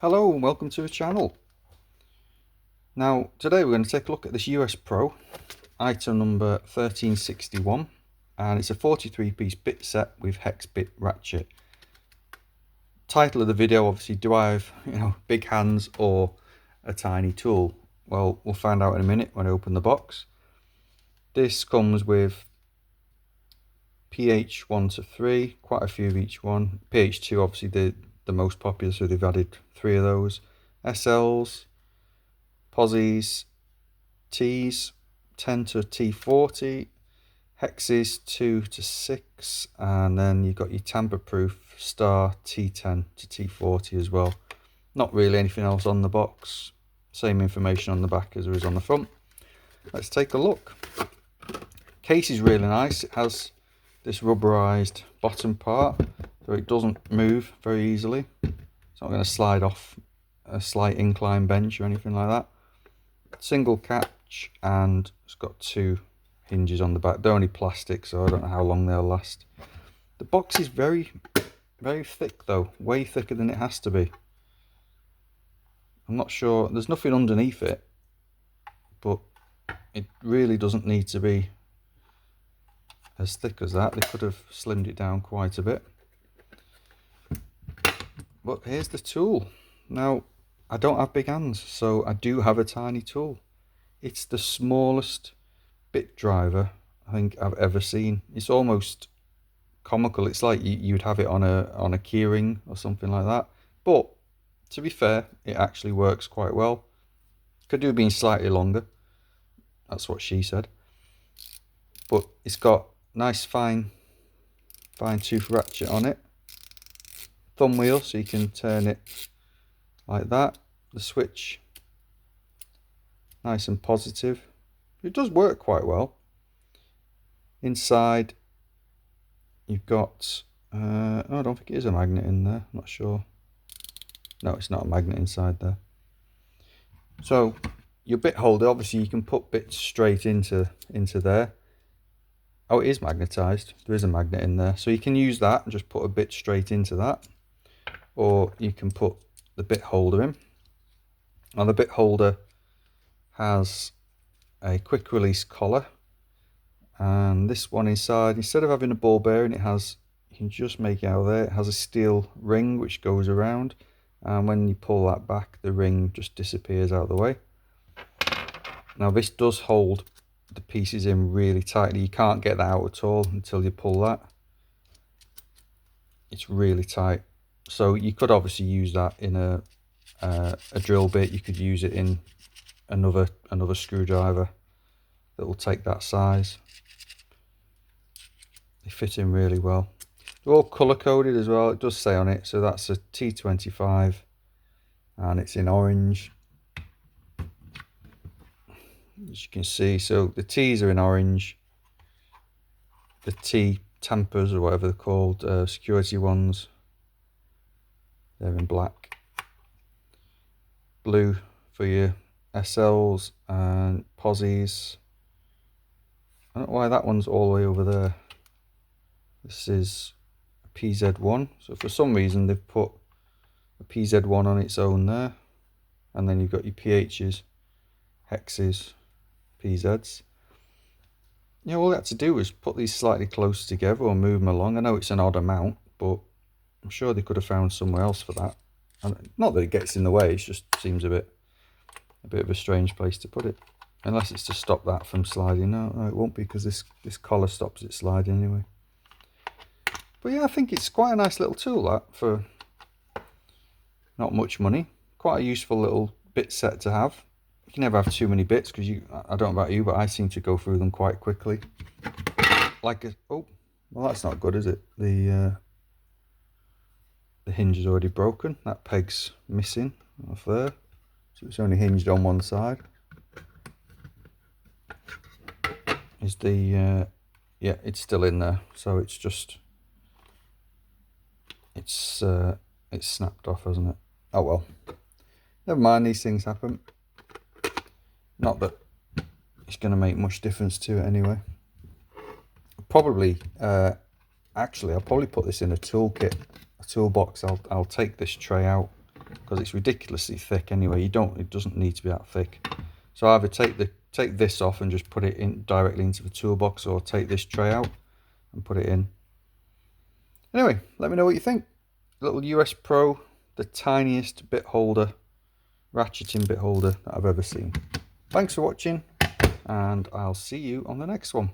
Hello and welcome to the channel. Now today we're going to take a look at this US Pro item number 1361, and it's a 43 piece bit set with Hex Bit Ratchet. Title of the video, obviously, do I have big hands or a tiny tool? Well, we'll find out in a minute when I open the box. This comes with pH 1 to 3, quite a few of each one. pH 2 obviously the most popular, so they've added 3 of those. SLs, Posies, T's 10 to T40, hexes 2 to 6, and then you've got your tamper-proof star T10 to T40 as well. Not really anything else on the box. Same information on the back as there is on the front. Let's take a look. Case is really nice. It has this rubberized bottom part, so it doesn't move very easily. It's not going to slide off a slight incline bench or anything like that. Single catch, and it's got 2 hinges on the back. They're only plastic, so I don't know how long they'll last. The box is very thick though, way thicker than it has to be. I'm not sure, there's nothing underneath it, but it really doesn't need to be as thick as that. They could have slimmed it down quite a bit. But here's the tool. Now, I don't have big hands, so I do have a tiny tool. It's the smallest bit driver I think I've ever seen. It's almost comical. It's like you'd have it on a keyring or something like that. But to be fair, it actually works quite well. Could do being slightly longer. That's what she said. But it's got nice fine tooth ratchet on it. Thumb wheel, so you can turn it like that. The switch, nice and positive. It does work quite well. Inside you've got oh, I don't think it is a magnet in there, I'm not sure. No, it's not a magnet inside there. So your bit holder, obviously you can put bits straight into there. Oh, it is magnetized. There is a magnet in there, so you can use that and just put a bit straight into that, or you can put the bit holder in. Now the bit holder has a quick release collar, and this one inside, instead of having a ball bearing, it has, you can just make it out there, it has a steel ring which goes around, and when you pull that back, the ring just disappears out of the way. Now this does hold the pieces in really tightly. You can't get that out at all until you pull that. It's really tight, so you could obviously use that in a drill bit. You could use it in another screwdriver that will take that size. They fit in really well. They're all color coded as well. It does say on it, so that's a T25 and it's in orange, as you can see. So the T's are in orange, the T tampers or whatever they're called, security ones, they're in black. Blue for your SLs and Posies. I don't know why that one's all the way over there. This is a PZ1, so for some reason they've put a PZ1 on its own there, and then you've got your PHs, hexes, PZs. All they had to do was put these slightly closer together or move them along. I know it's an odd amount, but I'm sure they could have found somewhere else for that. And not that it gets in the way, it just seems a bit of a strange place to put it, unless it's to stop that from sliding. No, it won't be, because this collar stops it sliding anyway. But yeah, I think it's quite a nice little tool, that, for not much money. Quite a useful little bit set to have. You can never have too many bits, because I don't know about you, but I seem to go through them quite quickly. Oh, well, that's not good, is it? The hinge is already broken. That peg's missing off there, so it's only hinged on one side. Is the yeah, it's still in there, so it's just it's snapped off, hasn't it? Oh well, never mind, these things happen. Not that it's going to make much difference to it anyway. Probably actually I'll probably put this in a toolkit, a toolbox. I'll take this tray out because it's ridiculously thick anyway. It doesn't need to be that thick. So either take this off and just put it in directly into the toolbox, or take this tray out and put it in. Anyway, let me know what you think. Little US Pro, the tiniest bit holder, ratcheting bit holder that I've ever seen. Thanks for watching, and I'll see you on the next one.